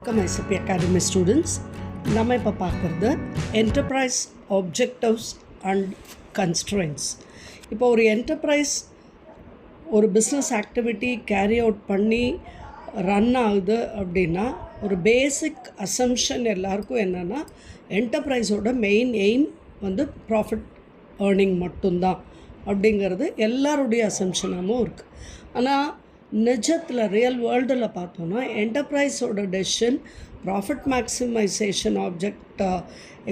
வணக்கம் ICP academy students. நம்ம இப்போ பார்க்குறது என்டர்பிரைஸ் ஆப்ஜெக்டிவ்ஸ் அண்ட் கன்ஸ்ட்ரெயின்ட்ஸ். இப்போ ஒரு என்டர்பிரைஸ் ஒரு பிஸ்னஸ் ஆக்டிவிட்டி கேரி அவுட் பண்ணி ரன் ஆகுது அப்படின்னா ஒரு பேசிக் அசம்ஷன் எல்லாருக்கும் என்னென்னா என்டர்பிரைஸோட மெயின் எய்ம் வந்து ப்ராஃபிட் ஏர்னிங் மட்டும்தான் அப்படிங்கிறது எல்லாருடைய அசம்ஷனாகவும் இருக்குது. ஆனால் நிஜத்தில் ரியல் வேர்ல்டில் பார்த்தோன்னா என்டர்பிரைஸோட டெசிஷன் ப்ராஃபிட் மேக்ஸிமைசேஷன் ஆப்ஜெக்ட்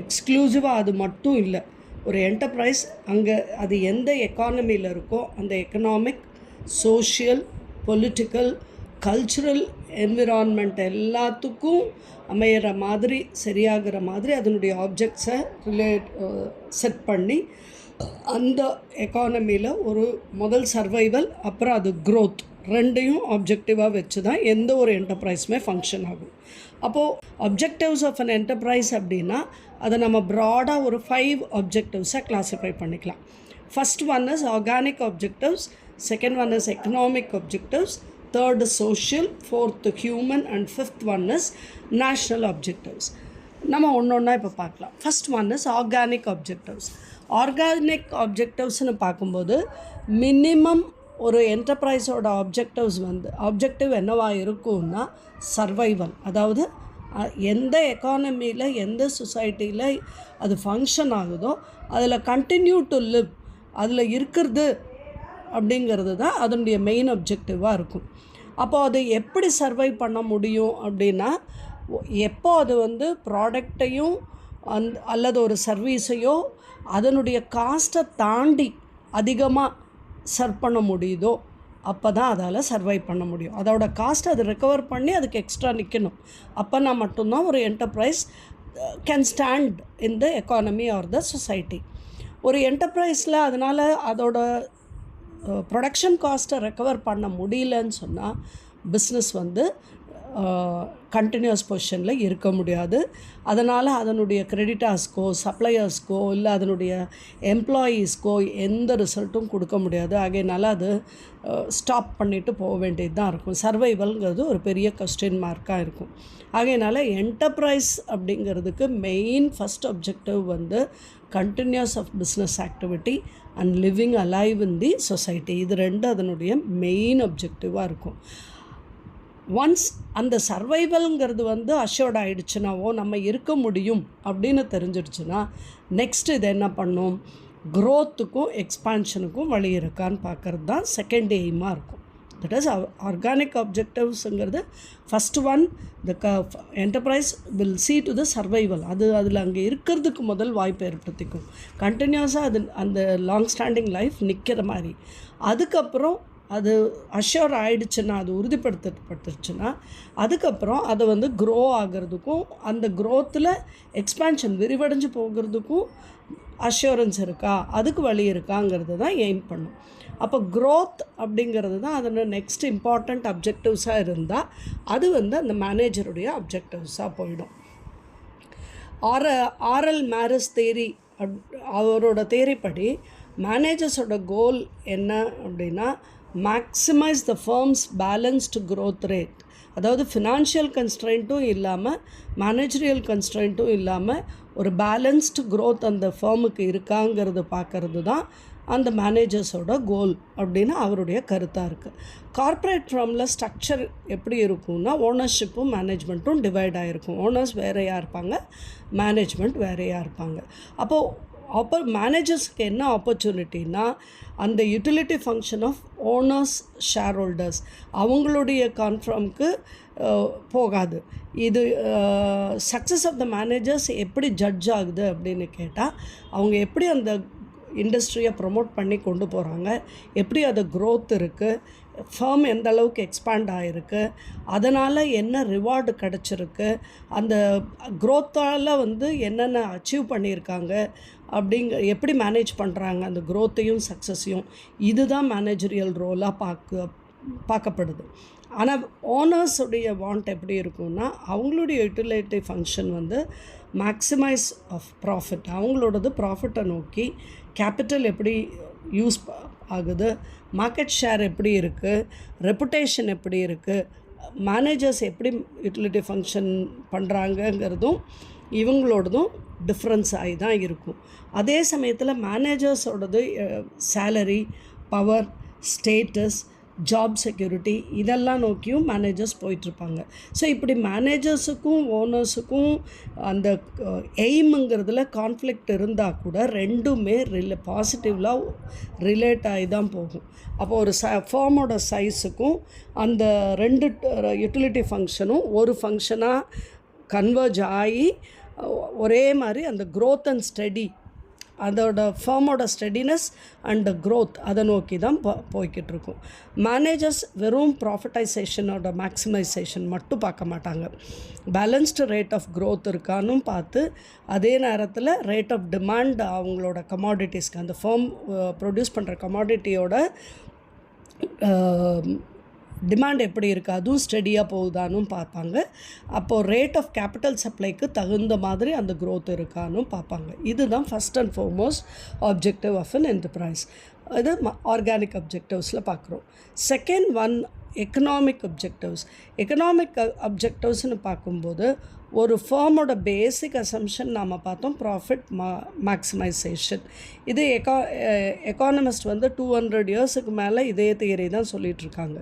எக்ஸ்க்ளூசிவாக அது மட்டும் இல்லை. ஒரு என்டர்பிரைஸ் அங்கே அது எந்த எக்கானமியில் இருக்கோ அந்த economic, social, political, cultural environment எல்லாத்துக்கும் அமையிற மாதிரி சரியாகிற மாதிரி அதனுடைய ஆப்ஜெக்ட்ஸை செட் பண்ணி அந்த எக்கானமியில் ஒரு முதல் சர்வைவல், அப்புறம் அது க்ரோத் ரெண்டையும் ஆப்ஜெக்டிவாக வச்சு தான் எந்த ஒரு என்டர்பிரைஸுமே ஃபங்க்ஷன் ஆகும். அப்போது அப்ஜெக்டிவ்ஸ் ஆஃப் அன் என்டர்பிரைஸ் அப்படின்னா அதை நம்ம ப்ராடாக ஒரு 5 ஆப்ஜெக்டிவ்ஸாக கிளாஸிஃபை பண்ணிக்கலாம். First one is organic objectives, second one is economic objectives, third is social, fourth human and fifth one is national objectives. நம்ம ஒன்று ஒன்றா இப்போ பார்க்கலாம். First one is organic objectives. Organic ஆப்ஜெக்டிவ்ஸ்னு பார்க்கும்போது மினிமம் ஒரு என்டர்பிரைஸோட ஆப்ஜெக்டிவ் என்னவாக இருக்கும்னா சர்வைவல். அதாவது எந்த எக்கானமியில் எந்த சொசைட்டியில் அது ஃபங்க்ஷன் ஆகுதோ அதில் கண்டினியூ டு லிவ், அதில் இருக்கிறது அப்படிங்கிறது தான் அதனுடைய மெயின் ஆப்ஜெக்டிவாக இருக்கும். அப்போது அது எப்படி சர்வை பண்ண முடியும் அப்படின்னா எப்போ அது வந்து ப்ராடக்டையும் அல்லது ஒரு சர்வீஸையோ அதனுடைய காஸ்ட்டை தாண்டி அதிகமாக சர்வ் பண்ண முடியுதோ அப்போ தான் அதால் சர்வை பண்ண முடியும். அதோட காஸ்ட் அது ரெக்கவர் பண்ணி அதுக்கு எக்ஸ்ட்ரா நிற்கணும். அப்போனா மட்டும்தான் ஒரு enterprise can stand in the economy R the society. ஒரு என்டர்பிரைஸில் அதனால் அதோட ப்ரொடக்ஷன் காஸ்ட்டை ரெக்கவர் பண்ண முடியலன்னு சொன்னால் பிஸ்னஸ் வந்து கண்டினியூஸ் பொசிஷனில் இருக்க முடியாது. அதனால் அதனுடைய கிரெடிட்டார்ஸ்க்கோ சப்ளையர்ஸ்க்கோ இல்லை அதனுடைய எம்ப்ளாயீஸ்க்கோ எந்த ரிசல்ட்டும் கொடுக்க முடியாது. ஆகையினால அது ஸ்டாப் பண்ணிவிட்டு போக வேண்டியது தான் இருக்கும். சர்வைவல்ங்கிறது ஒரு பெரிய கொஸ்டின் மார்க்காக இருக்கும். ஆகையினால என்டர்பிரைஸ் அப்படிங்கிறதுக்கு மெயின் ஃபஸ்ட் ஆப்ஜெக்டிவ் வந்து continuous of business activity and living alive in the society. இது ரெண்டு அதனுடைய மெயின் ஆப்ஜெக்டிவாக இருக்கும். ஒன்ஸ் அந்த சர்வைவல்ங்கிறது வந்து அஷ்யூர்ட் ஆகிடுச்சுனாவோ நம்ம இருக்க முடியும் அப்படின்னு தெரிஞ்சிடுச்சுன்னா நெக்ஸ்ட்டு இது என்ன பண்ணும், க்ரோத்துக்கும் எக்ஸ்பான்ஷனுக்கும் வழி இருக்கான்னு பார்க்குறது தான் செகண்ட் எய்மாக இருக்கும். தட் இஸ் ஆர்கானிக் ஆப்ஜெக்டிவ்ஸுங்கிறது first one. The enterprise will see to the survival. அதில் அங்கே இருக்கிறதுக்கு முதல் வாய்ப்பை ஏற்படுத்திக்கும். கண்டினியூஸாக அது அந்த லாங் ஸ்டாண்டிங் லைஃப் நிற்கிற மாதிரி. அதுக்கப்புறம் அது அஷ்யூர் ஆகிடுச்சுன்னா, அது உறுதிப்படுத்தப்பட்டுருச்சுன்னா அதுக்கப்புறம் அதை வந்து க்ரோ ஆகிறதுக்கும் அந்த க்ரோத்தில் எக்ஸ்பான்ஷன் விரிவடைஞ்சு போகிறதுக்கும் அஷ்யூரன்ஸ் இருக்கா, அதுக்கு வழி இருக்காங்கிறது தான் எய்ம் பண்ணும். அப்போ க்ரோத் அப்படிங்கிறது தான் அதோட நெக்ஸ்ட் இம்பார்ட்டண்ட் அப்ஜெக்டிவ்ஸாக இருந்தால் அது வந்து அந்த மேனேஜருடைய அப்ஜெக்டிவ்ஸாக போயிடும். ஆர்எல் மேரிஸ் தேரி அவரோட தேரிப்படி மேனேஜர்ஸோட கோல் என்ன அப்படின்னா மேக்ஸிமைஸ் த ஃபர்ம்ஸ் பேலன்ஸ்டு க்ரோத் ரேட். அதாவது ஃபினான்ஷியல் கன்ஸ்ட்ரெயின்ட்டும் இல்லாமல் மேனேஜரியல் கன்ஸ்ட்ரெயின்ட்டும் இல்லாமல் ஒரு பேலன்ஸ்டு க்ரோத் அந்த ஃபர்முக்கு இருக்காங்கிறது பார்க்கறது தான் அந்த மேனேஜர்ஸோட கோல் அப்படின்னு அவருடைய கருத்தாக இருக்குது. கார்ப்பரேட் ஃபார்மில் ஸ்ட்ரக்சர் எப்படி இருக்கும்னா ஓனர்ஷிப்பும் மேனேஜ்மெண்ட்டும் டிவைட் ஆகிருக்கும். ஓனர்ஸ் வேறையாக இருப்பாங்க, மேனேஜ்மெண்ட் வேறையாக இருப்பாங்க. அப்போ மேனேஜர்ஸ்க்கு என்ன ஆப்பர்ச்சுனிட்டின்னா அந்த utility function of owners share holders அவங்களுடைய கான்ஃபார்முக்கு போகாது. இது சக்ஸஸ் ஆஃப் த மேனேஜர்ஸ் எப்படி ஜட்ஜ் ஆகுது அப்படின்னு கேட்டால் அவங்க எப்படி அந்த இண்டஸ்ட்ரியை ப்ரொமோட் பண்ணி கொண்டு போகிறாங்க, எப்படி அது க்ரோத் இருக்குது, ஃபர்ம் எந்த அளவுக்கு எக்ஸ்பேண்ட் ஆகிருக்கு, அதனால் என்ன ரிவார்டு கிடச்சிருக்கு, அந்த க்ரோத்தால் வந்து என்னென்ன அச்சீவ் பண்ணியிருக்காங்க எப்படி மேனேஜ் பண்ணுறாங்க அந்த க்ரோத்தையும் சக்ஸஸையும். இதுதான் மேனேஜரியல் ரோலாக பார்க்கப்படுது. ஆனால் ஓனர்ஸுடைய வாண்ட் எப்படி இருக்கும்னா அவங்களுடைய யூட்டிலிட்டி ஃபங்க்ஷன் வந்து மேக்ஸிமைஸ் ஆஃப் ப்ராஃபிட். அவங்களோடது ப்ராஃபிட்டை நோக்கி கேபிட்டல் எப்படி யூஸ் ஆகுது, மார்க்கெட் ஷேர் எப்படி இருக்குது, ரெப்புடேஷன் எப்படி இருக்குது, மேனேஜர்ஸ் எப்படி யூட்டிலிட்டி ஃபங்க்ஷன் பண்ணுறாங்கங்கிறதும் இவங்களோடதும் டிஃப்ரென்ஸ் ஆகி தான் இருக்கும். அதே சமயத்தில் மேனேஜர்ஸோடது salary, power, status, job security இதெல்லாம் நோக்கியும் மேனேஜர்ஸ் போயிட்டுருப்பாங்க. ஸோ இப்படி மேனேஜர்ஸுக்கும் ஓனர்ஸுக்கும் அந்த எய்முங்கிறதுல கான்ஃப்ளிக்ட் இருந்தால் கூட ரெண்டுமே பாசிட்டிவ்லாம் ரிலேட் ஆகி தான் போகும். அப்போ ஒரு ஃபார்மோட சைஸுக்கும் அந்த 2 யூட்டிலிட்டி ஃபங்க்ஷனும் ஒரு ஃபங்க்ஷனாக கன்வர்ஜ் ஆகி ஒரே மாதிரி அந்த க்ரோத் அண்ட் ஸ்டடி, அதோட ஃபார்மோட ஸ்டெடினஸ் அண்ட் க்ரோத் அதை நோக்கி தான் போய்கிட்டு இருக்கும். மேனேஜர்ஸ் வெறும் ப்ராஃபிட்டைசேஷனோட மேக்ஸிமைசேஷன் மட்டும் பார்க்க மாட்டாங்க. பேலன்ஸ்டு ரேட் ஆஃப் க்ரோத் இருக்கான்னு பார்த்து அதே நேரத்தில் ரேட் ஆஃப் டிமாண்ட் அவங்களோட கமாடிட்டிஸ்க்கு அந்த ஃபார்ம் ப்ரொடியூஸ் பண்ணுற கமாடிட்டியோட டிமாண்ட் எப்படி இருக்குது அதுவும் ஸ்டெடியாக போகுதான்னு பார்ப்பாங்க. அப்போது ரேட் ஆஃப் கேபிட்டல் சப்ளைக்கு தகுந்த மாதிரி அந்த க்ரோத் இருக்கான்னு பார்ப்பாங்க. இதுதான் first and foremost objective of an enterprise. இது ஆர்கானிக் அப்ஜெக்டிவ்ஸில் பார்க்குறோம். Second one economic objectives. Economic அப்ஜெக்டிவ்ஸ்னு பார்க்கும்போது ஒரு ஃபார்மோட பேசிக் அசம்ஷன் நாம் பார்த்தோம் ப்ராஃபிட் மேக்ஸிமைசேஷன். இது எக்கானமிஸ்ட் 200 இயர்ஸுக்கு மேலே இதே தியரி தான் சொல்லிகிட்ருக்காங்க.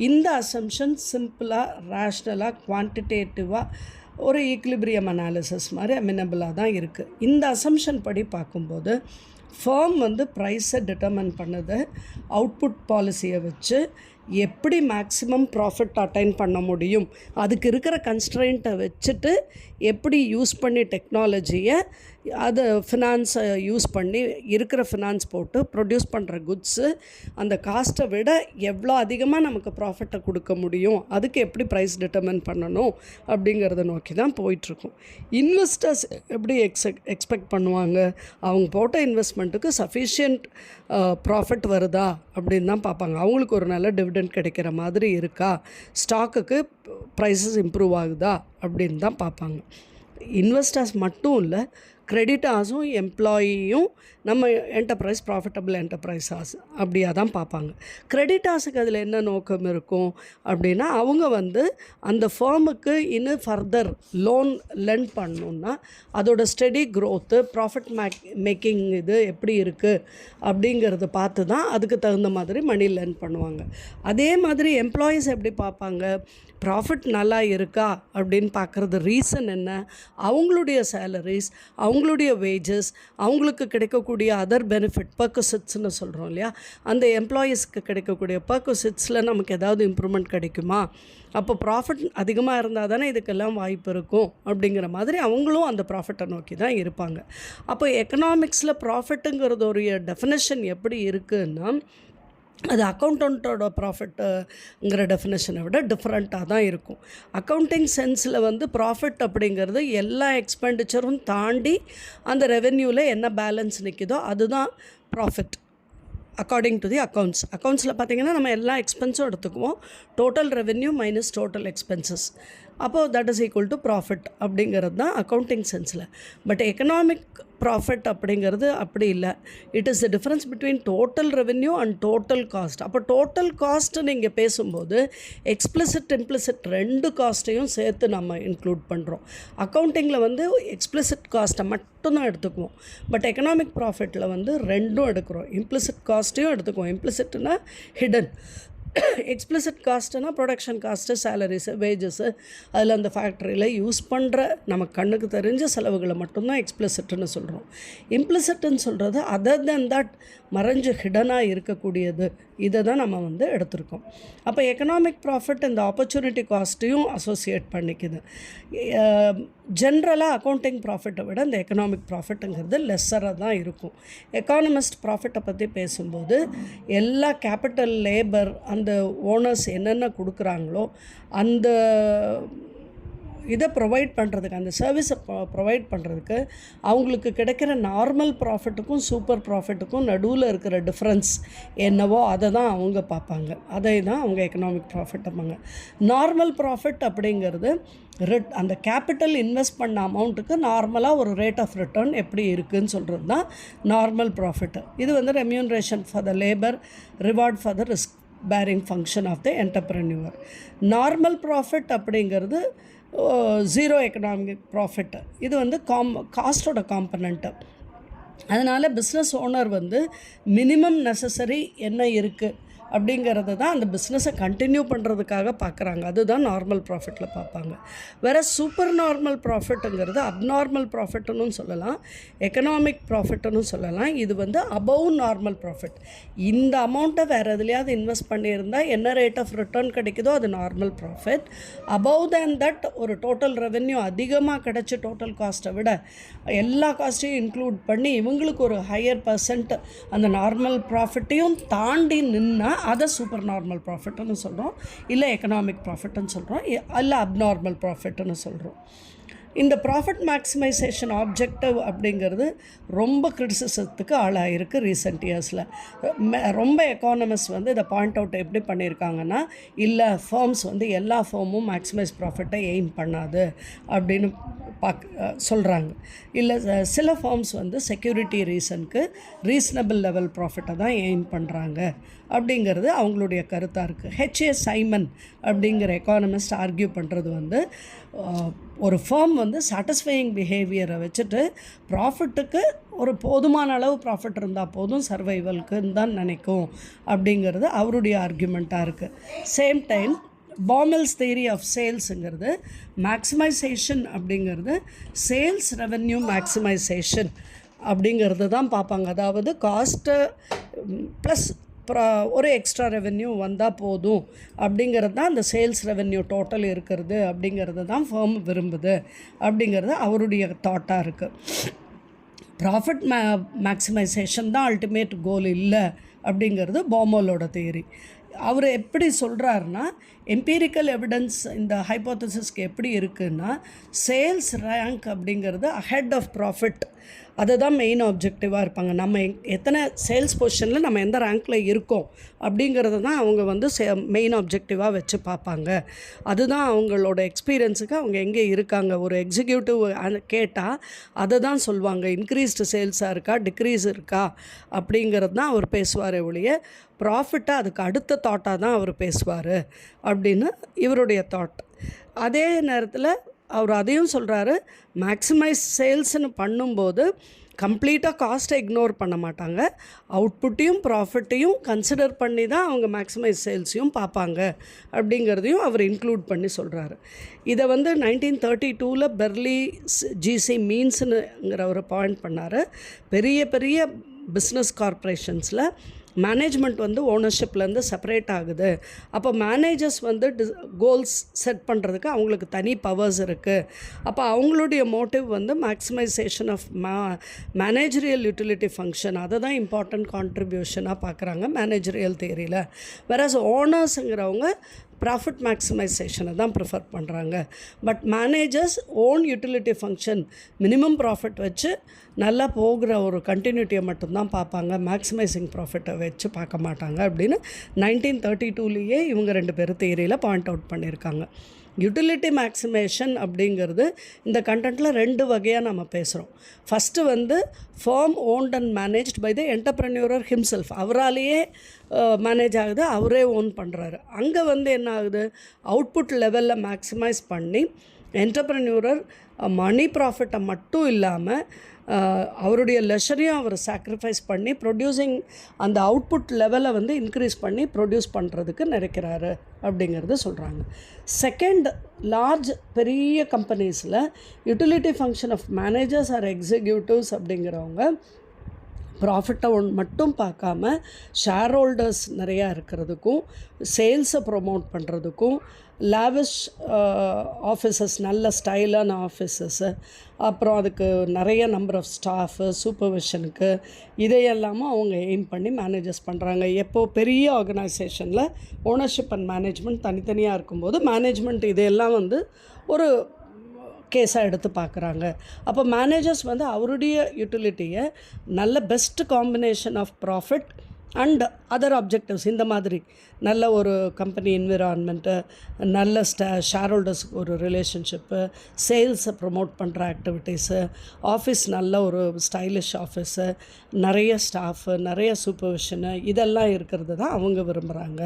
இந்த அசம்ஷன் சிம்பிளாக, ரேஷ்னலாக, குவான்டிடேட்டிவாக ஒரு ஈக்லிபிரியம் அனாலிசிஸ் மாதிரி அமினபிளாக தான் இருக்குது. இந்த அசம்ஷன் படி பார்க்கும்போது ஃபார்ம் ப்ரைஸை டிட்டர்மின் பண்ணுது அவுட்புட் பாலிசியை வச்சு எப்படி மேக்ஸிமம் ப்ராஃபிட் அட்டைன் பண்ண முடியும், அதுக்கு இருக்கிற கன்ஸ்ட்ரெயின்ட்டை வச்சுட்டு எப்படி யூஸ் பண்ணி டெக்னாலஜியை அதை ஃபினான்ஸை யூஸ் பண்ணி இருக்கிற ஃபினான்ஸ் போட்டு ப்ரொடியூஸ் பண்ணுற குட்ஸு அந்த காஸ்ட்டை விட எவ்வளோ அதிகமாக நமக்கு ப்ராஃபிட்டை கொடுக்க முடியும், அதுக்கு எப்படி ப்ரைஸ் டிட்டர்மின் பண்ணணும் அப்படிங்கிறத நோக்கி தான் போயிட்டுருக்கும். இன்வெஸ்டர்ஸ் எப்படி எக்ஸ்பெக்ட் பண்ணுவாங்க, அவங்க போட்ட இன்வெஸ்ட்மெண்ட்டுக்கு சஃபிஷியன்ட் ப்ராஃபிட் வருதா அப்படின்னு தான் பார்ப்பாங்க. அவங்களுக்கு ஒரு நல்ல டிவிடெண்ட் கிடைக்கிற மாதிரி இருக்கா, ஸ்டாக்குக்கு ப்ரைஸஸ் இம்ப்ரூவ் ஆகுதா அப்படின்னு தான் பார்ப்பாங்க. இன்வெஸ்டர்ஸ் மட்டும் இல்லை, கிரெடிட்டாஸும் எம்ப்ளாயியும் நம்ம என்டர்பிரைஸ் ப்ராஃபிட்டபிள் என்டர்பிரைஸாஸ் அப்படியாக தான் பார்ப்பாங்க. கிரெடிட்டாஸுக்கு அதில் என்ன நோக்கம் இருக்கும் அப்படின்னா அவங்க அந்த ஃபார்முக்கு இன்னும் ஃபர்தர் லோன் லெண்ட் பண்ணணுன்னா அதோட ஸ்டெடி க்ரோத்து, ப்ராஃபிட் மேக்கிங் இது எப்படி இருக்குது அப்படிங்கிறத பார்த்து தான் அதுக்கு தகுந்த மாதிரி மணி லெண்ட் பண்ணுவாங்க. அதே மாதிரி எம்ப்ளாயீஸ் எப்படி பார்ப்பாங்க, ப்ராஃபிட் நல்லா இருக்கா அப்படின்னு பார்க்குறது ரீசன் என்ன, அவங்களுடைய சேலரிஸ், அவங்களுடைய வேஜஸ், அவங்களுக்கு கிடைக்கக்கூடிய அதர் பெனிஃபிட் பர்குசிட்ஸ்னு சொல்கிறோம் இல்லையா, அந்த எம்ப்ளாயீஸ்க்கு கிடைக்கக்கூடிய பர்குசிட்ஸில் நமக்கு ஏதாவது இம்ப்ரூவ்மெண்ட் கிடைக்குமா, அப்போ ப்ராஃபிட் அதிகமாக இருந்தால் தானே இதுக்கெல்லாம் வாய்ப்பு இருக்கும் அப்படிங்கிற மாதிரி அவங்களும் அந்த ப்ராஃபிட்டை நோக்கி தான் இருப்பாங்க. அப்போ எக்கனாமிக்ஸில் ப்ராஃபிட்டுங்கிறதோடைய டெஃபினேஷன் எப்படி இருக்குன்னா அது அக்கௌண்டண்ட்டோட ப்ராஃபிட்டுங்கிற டெஃபினேஷனை விட டிஃப்ரெண்ட்டாக தான் இருக்கும். அக்கௌண்டிங் சென்ஸில் ப்ராஃபிட் அப்படிங்கிறது எல்லா எக்ஸ்பெண்டிச்சரும் தாண்டி அந்த ரெவென்யூவில் என்ன பேலன்ஸ் நிற்கிதோ அதுதான் ப்ராஃபிட் அக்கார்டிங் டு தி அக்கௌண்ட்ஸில் பார்த்திங்கன்னா நம்ம எல்லா எக்ஸ்பென்ஸும் எடுத்துக்குவோம், total revenue minus total expenses, அப்போது that is equal to profit அப்படிங்கிறது தான் அக்கௌண்டிங் சென்ஸில். பட் எக்கனாமிக் ப்ராஃபிட் அப்படிங்கிறது அப்படி இல்லை. It is the difference between total revenue and total cost. அப்போ டோட்டல் காஸ்ட்டு நீங்கள் பேசும்போது எக்ஸ்பிளிசிட் இம்ப்ளிசிட் 2 காஸ்ட்டையும் சேர்த்து நம்ம இன்க்ளூட் பண்ணுறோம். அக்கௌண்டிங்கில் எக்ஸ்பிளிசிட் காஸ்ட்டை மட்டும்தான் எடுத்துக்குவோம். பட் எக்கனாமிக் ப்ராஃபிட்டில் 2ம் எடுக்கிறோம். இம்ப்ளிசிட் காஸ்ட்டையும் எடுத்துக்குவோம். இம்ப்ளிசிட்னா ஹிடன், எக்ஸ்பிளிசிட் காஸ்ட்டுனா ப்ரொடக்ஷன் காஸ்ட்டு, சேலரிஸு, வேஜஸ்ஸு, அதில் அந்த ஃபேக்ட்ரியில் யூஸ் பண்ணுற நமக்கு கண்ணுக்கு தெரிஞ்ச செலவுகளை மட்டும்தான் எக்ஸ்பிளிசிட்னு சொல்கிறோம். இம்ப்ளிசிட்னு சொல்கிறது அதர் தென் தட் மறைஞ்சு ஹிடனாக இருக்கக்கூடியது, இதை தான் நம்ம எடுத்திருக்கோம். அப்போ எக்கனாமிக் ப்ராஃபிட் இந்த ஆப்பர்ச்சுனிட்டி காஸ்ட்டையும் அசோசியேட் பண்ணிக்குது. ஜென்ரலாக அக்கௌண்டிங் ப்ராஃபிட்டை விட இந்த எக்கனாமிக் ப்ராஃபிட்டுங்கிறது லெஸ்ஸராக தான் இருக்கும். எக்கானமிஸ்ட் ப்ராஃபிட்டை பற்றி பேசும்போது எல்லா கேபிட்டல், லேபர், அந்த ஓனர்ஸ் என்னென்ன கொடுக்குறாங்களோ அந்த இதை ப்ரொவைட் பண்ணுறதுக்கு, அந்த சர்வீஸை ப்ரொவைட் பண்ணுறதுக்கு அவங்களுக்கு கிடைக்கிற நார்மல் ப்ராஃபிட்டுக்கும் சூப்பர் ப்ராஃபிட்டுக்கும் நடுவில் இருக்கிற டிஃப்ரென்ஸ் என்னவோ அதை தான் அவங்க பார்ப்பாங்க. அதை தான் அவங்க எக்கனாமிக் ப்ராஃபிட் பார்ப்பாங்க. நார்மல் ப்ராஃபிட் அப்படிங்கிறது அந்த கேபிட்டல் இன்வெஸ்ட் பண்ண அமௌண்ட்டுக்கு நார்மலாக ஒரு ரேட் ஆஃப் ரிட்டர்ன் எப்படி இருக்குதுன்னு சொல்கிறது தான் நார்மல் ப்ராஃபிட்டு. இது remuneration for the labour, reward for the risk bearing function of the entrepreneur. Normal profit அப்படிங்கிறது ஜீரோ எக்கனாமிக் ப்ராஃபிட். இது வந்து காஸ்ட்டோட காம்பனண்ட்டு. அதனால் பிஸ்னஸ் ஓனர் வந்து மினிமம் நெசசரி என்ன இருக்குது அப்படிங்கிறது தான் அந்த பிஸ்னஸை கண்டினியூ பண்ணுறதுக்காக பார்க்குறாங்க. அதுதான் நார்மல் ப்ராஃபிட்டில் பார்ப்பாங்க. வேறு சூப்பர் நார்மல் ப்ராஃபிட்டுங்கிறது அப்நார்மல் ப்ராஃபிட்டுன்னு சொல்லலாம், எக்கனாமிக் ப்ராஃபிட்டுன்னு சொல்லலாம். இது வந்து அபவ் நார்மல் ப்ராஃபிட். இந்த அமௌண்ட்டை வேறு எதுலையாவது இன்வெஸ்ட் பண்ணியிருந்தால் என்ன ரேட் ஆஃப் ரிட்டர்ன் கிடைக்குதோ அது normal profit. Above than that ஒரு டோட்டல் ரெவென்யூ அதிகமாக கிடச்சி டோட்டல் காஸ்ட்டை விட எல்லா காஸ்ட்டையும் இன்க்ளூட் பண்ணி இவங்களுக்கு ஒரு ஹையர் பர்சன்ட் அந்த நார்மல் ப்ராஃபிட்டையும் தாண்டி நின்னா அதை சூப்பர் நார்மல் ப்ராஃபிட்னு சொல்கிறோம், இல்லை எக்கனாமிக் ப்ராஃபிட்னு சொல்கிறோம், இல்லை அப்நார்மல் ப்ராஃபிட்னு சொல்கிறோம். இந்த ப்ராஃபிட் மேக்ஸிமைசேஷன் ஆப்ஜெக்டிவ் அப்படிங்கிறது ரொம்ப கிரிட்டிசிசத்துக்கு ஆளாயிருக்கு ரீசெண்ட் இயர்ஸில். ரொம்ப எக்கானமிஸ்ட் வந்து இதை பாயிண்ட் அவுட் எப்படி பண்ணியிருக்காங்கன்னா, இல்லை ஃபர்ம்ஸ் வந்து எல்லா ஃபர்மும் மேக்ஸிமைஸ் ப்ராஃபிட்டை எய்ம் பண்ணாது அப்படின்னு சொல்கிறாங்க. இல்லை சில ஃபார்ம்ஸ் வந்து செக்யூரிட்டி ரீசனுக்கு ரீசனபிள் லெவல் ப்ராஃபிட்டை தான் எய்ம் பண்ணுறாங்க அப்படிங்கிறது அவங்களுடைய கருத்தாக இருக்குது. H.A. சைமன் அப்படிங்கிற எக்கானமிஸ்ட் ஆர்கியூ பண்ணுறது வந்து ஒரு ஃபார்ம் வந்து சாட்டிஸ்ஃபையிங் பிஹேவியரை வச்சுட்டு ப்ராஃபிட்டுக்கு ஒரு போதுமான அளவு ப்ராஃபிட் இருந்தால் போதும் சர்வைவலுக்குன்னு தான் நினைக்கும் அப்படிங்கிறது அவருடைய ஆர்கியூமெண்ட்டாக இருக்குது. Same time Baumol's theory of சேல்ஸுங்கிறது மேக்ஸிமைசேஷன் அப்படிங்கிறது சேல்ஸ் ரெவென்யூ மேக்ஸிமைசேஷன் அப்படிங்கிறது தான் பார்ப்பாங்க. அதாவது காஸ்ட்டு ப்ளஸ் ஒரு எக்ஸ்ட்ரா ரெவென்யூ வந்தால் போதும் அப்படிங்கிறது தான் அந்த சேல்ஸ் ரெவென்யூ டோட்டல் இருக்கிறது அப்படிங்கிறது தான் ஃபர்ம் விரும்புது அப்படிங்கிறது அவருடைய தாட்டாக இருக்குது. ப்ராஃபிட் மேக்ஸிமைசேஷன் தான் அல்டிமேட் கோல் இல்லை அப்படிங்கிறது பாமெலோட தியரி. அவர் எப்படி சொல்கிறாருன்னா, எம்பீரிக்கல் எவிடன்ஸ் இந்த ஹைப்போதசிஸ்க்கு எப்படி இருக்குன்னா, சேல்ஸ் ரேங்க் அப்படிங்கிறது அஹெட் ஆஃப் ப்ராஃபிட் அதுதான் மெயின் ஆப்ஜெக்டிவாக இருப்பாங்க. நம்ம எத்தனை சேல்ஸ் பொசிஷனில் நம்ம எந்த ரேங்க்கில் இருக்கோம் அப்படிங்கிறது தான் அவங்க வந்து மெயின் ஆப்ஜெக்டிவாக வச்சு பார்ப்பாங்க. அதுதான் அவங்களோட எக்ஸ்பீரியன்ஸுக்கு அவங்க எங்கே இருக்காங்க. ஒரு எக்ஸிக்யூட்டிவ் கேட்டால் அதை தான் சொல்லுவாங்க, இன்க்ரீஸ்டு சேல்ஸாக இருக்கா டிக்ரீஸ் இருக்கா அப்படிங்கிறது தான் அவர் பேசுவார் ஒழிய ப்ராஃபிட்டை அதுக்கு அடுத்த தாட்டாக தான் அவர் பேசுவார் அப்படின்னு இவருடைய தாட். அதே நேரத்தில் அவர் அதையும் சொல்கிறாரு, மேக்ஸிமைஸ் சேல்ஸ்னு பண்ணும்போது கம்ப்ளீட்டாக காஸ்ட்டை இக்னோர் பண்ண மாட்டாங்க, அவுட்புட்டையும் ப்ராஃபிட்டையும் கன்சிடர் பண்ணி தான் அவங்க மேக்ஸிமைஸ் சேல்ஸையும் பார்ப்பாங்க அப்படிங்கிறதையும் அவர் இன்க்ளூட் பண்ணி சொல்கிறாரு. இதை வந்து 1932 பெர்லி ஜிசி மீன்ஸுங்கிற ஒரு பாயிண்ட் பண்ணார். பெரிய பெரிய பிஸ்னஸ் கார்ப்பரேஷன்ஸில் மேனேஜ்மெண்ட் வந்து ஓனர்ஷிப்லேருந்து செப்பரேட் ஆகுது. அப்போ மேனேஜர்ஸ் வந்து கோல்ஸ் செட் பண்ணுறதுக்கு அவங்களுக்கு தனி பவர்ஸ் இருக்குது. அப்போ அவங்களுடைய மோட்டிவ் வந்து maximisation of managerial utility function, அதை தான் இம்பார்ட்டண்ட் கான்ட்ரிபியூஷனாக பார்க்குறாங்க மேனேஜரியல் தியரியில். வேறஸ் ஓனர்ஸுங்கிறவங்க ப்ராஃபிட் மேக்ஸிமைசேஷனை தான் ப்ரிஃபர் பண்ணுறாங்க. But managers own utility function minimum profit வச்சு நல்லா போகிற ஒரு கண்டினியூட்டியை மட்டும்தான் பார்ப்பாங்க, மேக்ஸிமைசிங் ப்ராஃபிட்டை வச்சு பார்க்க மாட்டாங்க அப்படின்னு 1932 இவங்க ரெண்டு பேரும் தியரியில் பாயிண்ட் அவுட் பண்ணியிருக்காங்க. யூட்டிலிட்டி மேக்ஸிமேஷன் அப்படிங்கிறது இந்த கண்டென்ட்டில் ரெண்டு வகையாக நம்ம பேசுகிறோம். ஃபஸ்ட்டு வந்து firm owned and managed by the entrepreneur himself, அவராலேயே மேனேஜ் ஆகுது, அவரே ஓன் பண்ணுறாரு. அங்கே வந்து என்ன ஆகுது, அவுட்புட் லெவலில் மேக்ஸிமைஸ் பண்ணி என்டர்ப்ரென்யூரர் மணி ப்ராஃபிட்டை மட்டும் இல்லாமல் அவருடைய லெஷரையும் அவர் சாக்ரிஃபைஸ் பண்ணி ப்ரொடியூசிங் அந்த அவுட்புட் லெவலை வந்து இன்க்ரீஸ் பண்ணி ப்ரொடியூஸ் பண்ணுறதுக்கு நினைக்கிறாரு அப்படிங்கிறது சொல்கிறாங்க. செகண்ட், லார்ஜ் பெரிய கம்பெனிஸில் utility function of managers or executives அப்படிங்கிறவங்க ப்ராஃபிட்டை மட்டும் பார்க்காம ஷேர் ஹோல்டர்ஸ் நிறையா இருக்கிறதுக்கும் சேல்ஸை ப்ரொமோட் பண்ணுறதுக்கும் லாவிஷ் ஆஃபீஸஸ், நல்ல ஸ்டைலான ஆஃபீஸஸ்ஸு, அப்புறம் அதுக்கு நிறைய நம்பர் ஆஃப் ஸ்டாஃபு, சூப்பர்விஷனுக்கு, இதையெல்லாமும் அவங்க எய்ம் பண்ணி மேனேஜர்ஸ் பண்ணுறாங்க. எப்போது பெரிய ஆர்கனைசேஷனில் ஓனர்ஷிப் அண்ட் மேனேஜ்மெண்ட் தனித்தனியாக இருக்கும்போது மேனேஜ்மெண்ட் இதையெல்லாம் வந்து ஒரு கேஸாக எடுத்து பார்க்குறாங்க. அப்போ மேனேஜர்ஸ் வந்து அவருடைய யூட்டிலிட்டியை நல்ல best combination of profit, and other objectives. இந்த மாதிரி நல்ல ஒரு கம்பெனி என்விரான்மெண்ட்டு, நல்ல ஷேர் ஹோல்டர்ஸுக்கு ஒரு ரிலேஷன்ஷிப்பு, சேல்ஸை ப்ரொமோட் பண்ணுற ஆக்டிவிட்டீஸு, ஆஃபீஸ் நல்ல ஒரு ஸ்டைலிஷ் ஆஃபீஸு, நிறைய ஸ்டாஃபு, நிறைய சூப்பர்விஷனு, இதெல்லாம் இருக்கிறது தான் அவங்க விரும்புகிறாங்க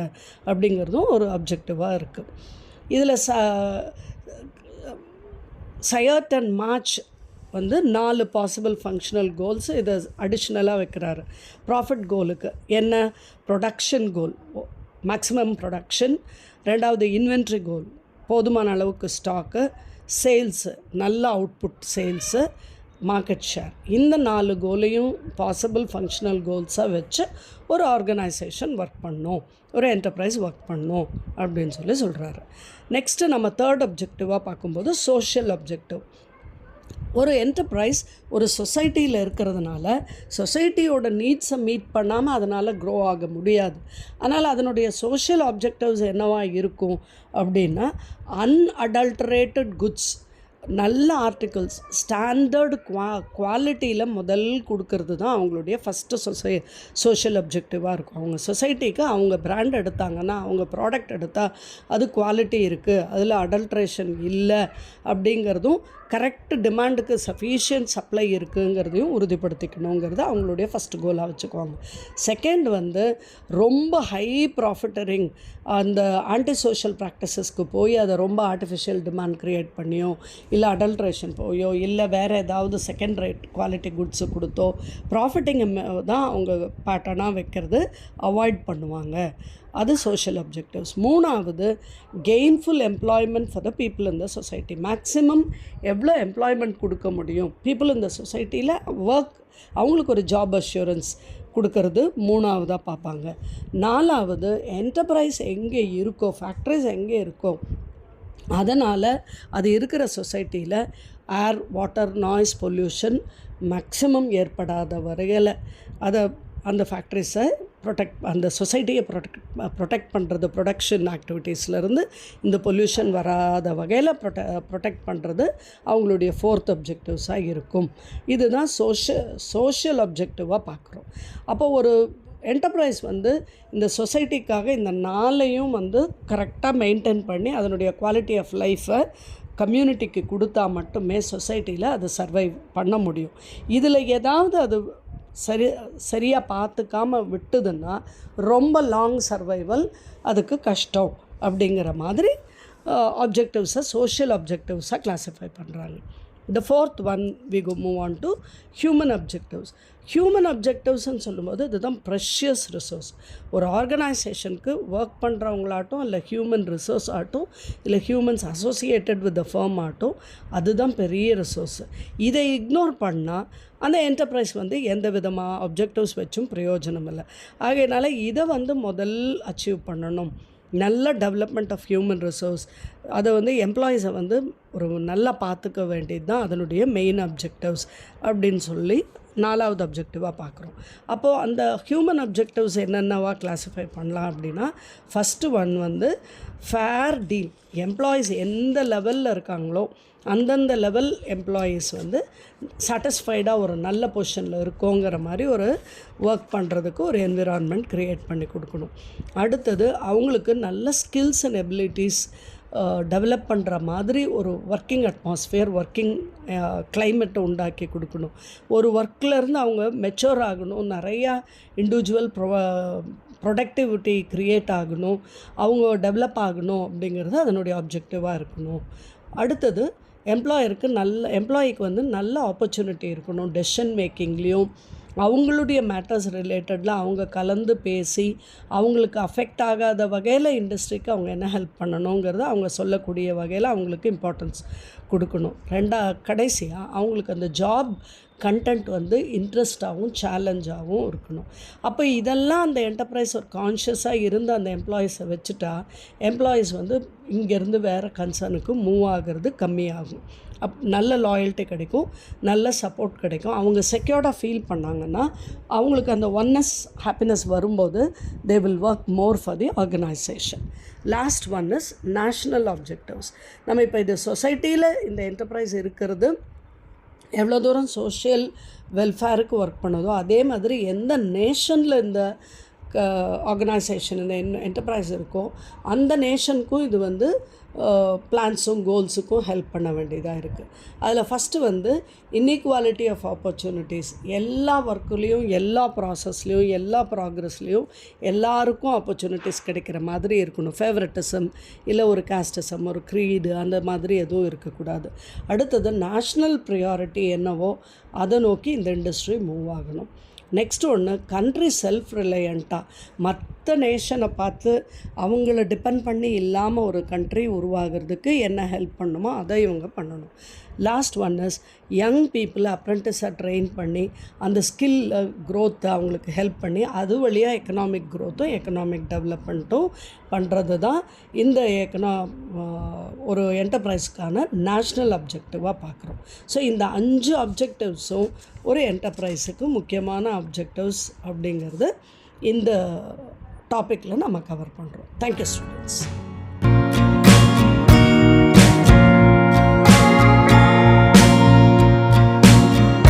அப்படிங்கிறதும் ஒரு அப்ஜெக்டிவாக இருக்குது. இதில் சயர்ட் அண்ட் மார்ச் வந்து 4 பாசிபிள் ஃபங்க்ஷனல் கோல்ஸ் இதை அடிஷ்னலாக வைக்கிறாரு. ப்ராஃபிட் கோலுக்கு என்ன? ப்ரொடக்ஷன் கோல், மேக்ஸிமம் ப்ரொடக்ஷன். ரெண்டாவது இன்வென்ட்ரி கோல், போதுமான அளவுக்கு ஸ்டாக்கு. சேல்ஸு, நல்ல அவுட்புட் சேல்ஸு, மார்க்கெட் ஷேர். இந்த 4 கோலையும் பாசிபிள் ஃபங்க்ஷனல் கோல்ஸாக வச்சு ஒரு ஆர்கனைசேஷன் ஒர்க் பண்ணணும், ஒரு என்டர்பிரைஸ் ஒர்க் பண்ணணும் அப்படின்னு சொல்கிறாரு. நெக்ஸ்ட்டு நம்ம தேர்ட் அப்ஜெக்டிவாக பார்க்கும்போது சோஷியல் அப்ஜெக்டிவ். ஒரு என்டர்பிரைஸ் ஒரு சொசைட்டியில் இருக்கிறதுனால சொசைட்டியோட நீட்ஸை மீட் பண்ணாமல் அதனால் க்ரோ ஆக முடியாது. அதனால் அதனுடைய சோஷியல் ஆப்ஜெக்டிவ்ஸ் என்னவாக இருக்கும் அப்படின்னா, அன்அடல்டரேட்டட் குட்ஸ், நல்ல ஆர்டிகல்ஸ், ஸ்டாண்டர்டு குவாலிட்டியில் முதல் கொடுக்கறது தான் அவங்களுடைய ஃபஸ்ட்டு சோஷியல் அப்ஜெக்டிவாக இருக்கும். அவங்க சொசைட்டிக்கு அவங்க பிராண்ட் எடுத்தாங்கன்னா, அவங்க ப்ராடக்ட் எடுத்தால் அது குவாலிட்டி இருக்குது, அதில் அடல்ட்ரேஷன் இல்லை அப்படிங்கிறதும், கரெக்ட் டிமாண்டுக்கு சஃபிஷியன்ட் சப்ளை இருக்குங்கிறதையும் உறுதிப்படுத்திக்கணுங்கிறது அவங்களுடைய ஃபஸ்ட் கோலாக வச்சுக்குவாங்க. செகண்ட் வந்து ரொம்ப ஹை ப்ராஃபிட்டரிங், அந்த ஆன்டி சோஷியல் ப்ராக்டிசஸ்க்கு போய் அதை ரொம்ப ஆர்டிஃபிஷியல் டிமாண்ட் க்ரியேட் பண்ணியோ, இல்லை அடல்ட்ரேஷன் போயோ, இல்லை வேறு ஏதாவது செகண்ட் ரேட் குவாலிட்டி குட்ஸு கொடுத்தோ ப்ராஃபிட்டிங் தான் அவங்க பேட்டர்னாக வைக்கிறது அவாய்ட் பண்ணுவாங்க. அது சோஷியல் அப்ஜெக்டிவ்ஸ். மூணாவது gainful employment for the people in the society. Maximum எவ்வளோ எம்ப்ளாய்மெண்ட் கொடுக்க முடியும் பீப்புள் இந்த சொசைட்டியில், அவங்களுக்கு ஒரு ஜாப் அஷ்யூரன்ஸ் கொடுக்கறது மூணாவதாக பார்ப்பாங்க. நாலாவது என்டர்பிரைஸ் எங்கே இருக்கோ, ஃபேக்ட்ரிஸ் எங்கே இருக்கோ, அதனால் அது இருக்கிற சொசைட்டியில் ஏர், வாட்டர், நாய்ஸ் பொல்யூஷன் மேக்ஸிமம் ஏற்படாத வரையில் அந்த ஃபேக்ட்ரிஸை அந்த சொசைட்டியை ப்ரொடெக்ட் பண்ணுறது, ப்ரொடக்ஷன் ஆக்டிவிட்டீஸ்லேருந்து இந்த பொல்யூஷன் வராத வகையில் ப்ரொடெக்ட் பண்ணுறது அவங்களுடைய ஃபோர்த் அப்ஜெக்டிவ்ஸாக இருக்கும். இதுதான் சோஷியல் அப்ஜெக்டிவாக பார்க்குறோம். அப்போ ஒரு என்டர்பிரைஸ் வந்து இந்த சொசைட்டிக்காக இந்த 4ஐயும் வந்து கரெக்டாக மெயின்டைன் பண்ணி அதனுடைய குவாலிட்டி ஆஃப் லைஃப்பை கம்யூனிட்டிக்கு கொடுத்தா மட்டுமே சொசைட்டியில் அது சர்வைவ் பண்ண முடியும். இதில் ஏதாவது அது சரியாக பார்த்துக்காமல் விட்டுதுன்னா ரொம்ப லாங் சர்வைவல் அதுக்கு கஷ்டம் அப்படிங்கிற மாதிரி ஆப்ஜெக்டிவ்ஸை சோஷியல் ஆப்ஜெக்டிவ்ஸாக கிளாஸிஃபை பண்ணுறாங்க. The fourth one we go move on to human objectives. Human அப்ஜெக்டிவ்ஸ்ன்னு சொல்லும்போது இதுதான் ப்ரெஷியஸ் ரிசோர்ஸ். ஒரு ஆர்கனைசேஷனுக்கு ஒர்க் பண்ணுறவங்களாட்டும், இல்லை ஹியூமன் ரிசோர்ஸ் ஆகட்டும், இல்லை humans associated with the firm ஆகட்டும், அதுதான் பெரிய ரிசோர்ஸு. இதை இக்னோர் பண்ணால் அந்த என்டர்பிரைஸ் வந்து எந்த விதமாக அப்ஜெக்டிவ்ஸ் வச்சும் பிரயோஜனம் இல்லை. ஆகையினால இதை வந்து முதல் அச்சீவ் பண்ணணும். நல்ல டெவலப்மெண்ட் ஆஃப் ஹியூமன் ரிசோர்ஸ், அதை வந்து எம்ப்ளாயீஸை வந்து ஒரு நல்லா பார்த்துக்க வேண்டியது தான் அதனுடைய மெயின் அப்ஜெக்டிவ்ஸ் அப்படின்னு சொல்லி 4வது அப்ஜெக்டிவாக பார்க்குறோம். அப்போது அந்த ஹியூமன் அப்ஜெக்டிவ்ஸ் என்னென்னவா கிளாஸிஃபை பண்ணலாம் அப்படின்னா, ஃபஸ்ட்டு ஒன் வந்து ஃபேர் டீல். எம்ப்ளாயீஸ் எந்த லெவலில் இருக்காங்களோ அந்தந்த லெவல் எம்ப்ளாயீஸ் வந்து சாட்டிஸ்ஃபைடாக ஒரு நல்ல பொசிஷனில் இருக்கோங்கிற மாதிரி ஒரு ஒர்க் பண்ணுறதுக்கு ஒரு என்விரான்மெண்ட் க்ரியேட் பண்ணி கொடுக்கணும். அடுத்தது அவங்களுக்கு நல்ல ஸ்கில்ஸ் அண்ட் எபிலிட்டிஸ் டெவலப் பண்ணுற மாதிரி ஒரு ஒர்க்கிங் அட்மாஸ்ஃபியர், ஒர்க்கிங் கிளைமேட்டை உண்டாக்கி கொடுக்கணும். ஒரு ஒர்க்லேருந்து அவங்க மெச்சூர் ஆகணும், நிறையா இண்டிவிஜுவல் ப்ரொடக்டிவிட்டி க்ரியேட் ஆகணும், அவங்க டெவலப் ஆகணும் அப்படிங்கிறது அதனுடைய ஆப்ஜெக்டிவாக இருக்கணும். அடுத்தது எம்ப்ளாயிக்கு வந்து நல்ல ஆப்பர்ச்சுனிட்டி இருக்கணும். டெசிஷன் மேக்கிங்லேயும் அவங்களுடைய மேட்டர்ஸ் ரிலேட்டடில் அவங்க கலந்து பேசி அவங்களுக்கு அஃபெக்ட் ஆகாத வகையில் இண்டஸ்ட்ரிக்கு அவங்க என்ன ஹெல்ப் பண்ணணுங்கிறத அவங்க சொல்லக்கூடிய வகையில் அவங்களுக்கு இம்பார்ட்டன்ஸ் கொடுக்கணும். கடைசியாக அவங்களுக்கு அந்த ஜாப் கண்டென்ட் வந்து இன்ட்ரெஸ்டாகவும் சேலஞ்சாகவும் இருக்கணும். அப்போ இதெல்லாம் அந்த என்டர்பிரைஸ் ஒரு கான்ஷியஸாக இருந்து அந்த எம்ப்ளாயீஸை வச்சுட்டா எம்ப்ளாயீஸ் வந்து இங்கேருந்து வேறு கன்சர்னுக்கு மூவ் ஆகிறது கம்மியாகும். நல்ல லாயல்ட்டி கிடைக்கும், நல்ல சப்போர்ட் கிடைக்கும். அவங்க செக்யூர்டாக ஃபீல் பண்ணாங்கன்னா அவங்களுக்கு அந்த ஒன்னஸ் ஹாப்பினஸ் வரும்போது they will work more for the organisation. Last one is national objectives. நம்ம இப்போ இது சொசைட்டியில் இந்த என்டர்பிரைஸ் இருக்கிறது எவ்வளோ தூரம் சோஷியல் வெல்ஃபேருக்கு ஒர்க் பண்ணுதோ அதே மாதிரி எந்த நேஷனில் இந்த ஆர்கனைசேஷன் இந்த என்டர்பிரைஸ் இருக்கோ அந்த நேஷனுக்கும் இது வந்து பிளான்ஸும் கோல்ஸுக்கும் ஹெல்ப் பண்ண வேண்டியதாக இருக்குது. அதில் ஃபஸ்ட்டு வந்து இன்இக்வாலிட்டி ஆஃப் ஆப்பர்ச்சுனிட்டிஸ். எல்லா ஒர்க்குலேயும் எல்லா ப்ராசஸ்லேயும் எல்லா ப்ராக்ரஸ்லேயும் எல்லாருக்கும் ஆப்பர்ச்சுனிட்டிஸ் கிடைக்கிற மாதிரி இருக்கணும். ஃபேவரட்டிசம் இல்லை ஒரு காஸ்டிசம் ஒரு க்ரீடு அந்த மாதிரி எதுவும் இருக்கக்கூடாது. அடுத்தது நேஷ்னல் ப்ரியாரிட்டி என்னவோ அதை நோக்கி இந்த இண்டஸ்ட்ரி மூவ் ஆகணும். நெக்ஸ்ட் ஒன்று கண்ட்ரி செல்ஃப் ரிலையண்ட்டாக மற்ற நேஷனை பார்த்து அவங்கள டிபெண்ட் பண்ணி இல்லாமல் ஒரு கண்ட்ரி உருவாகிறதுக்கு என்ன ஹெல்ப் பண்ணுமோ அதை இவங்க பண்ணணும். லாஸ்ட் ஒன் இஸ் யங் பீப்புளை அப்ரெண்டிஸாக ட்ரெயின் பண்ணி அந்த ஸ்கில் க்ரோத்தை அவங்களுக்கு ஹெல்ப் பண்ணி அது வழியாக எக்கனாமிக் க்ரோத்தும் எக்கனாமிக் டெவலப்மெண்ட்டும் பண்ணுறது தான் இந்த ஒரு என்டர்பிரைஸ்க்கான நேஷ்னல் அப்ஜெக்டிவாக பார்க்குறோம். ஸோ இந்த 5 அப்ஜெக்டிவ்ஸும் ஒரு என்டர்பிரைஸுக்கு முக்கியமான அப்ஜெக்டிவ்ஸ் அப்படிங்கிறது இந்த டாப்பிக்கில் நம்ம கவர் பண்ணுறோம். Thank you students.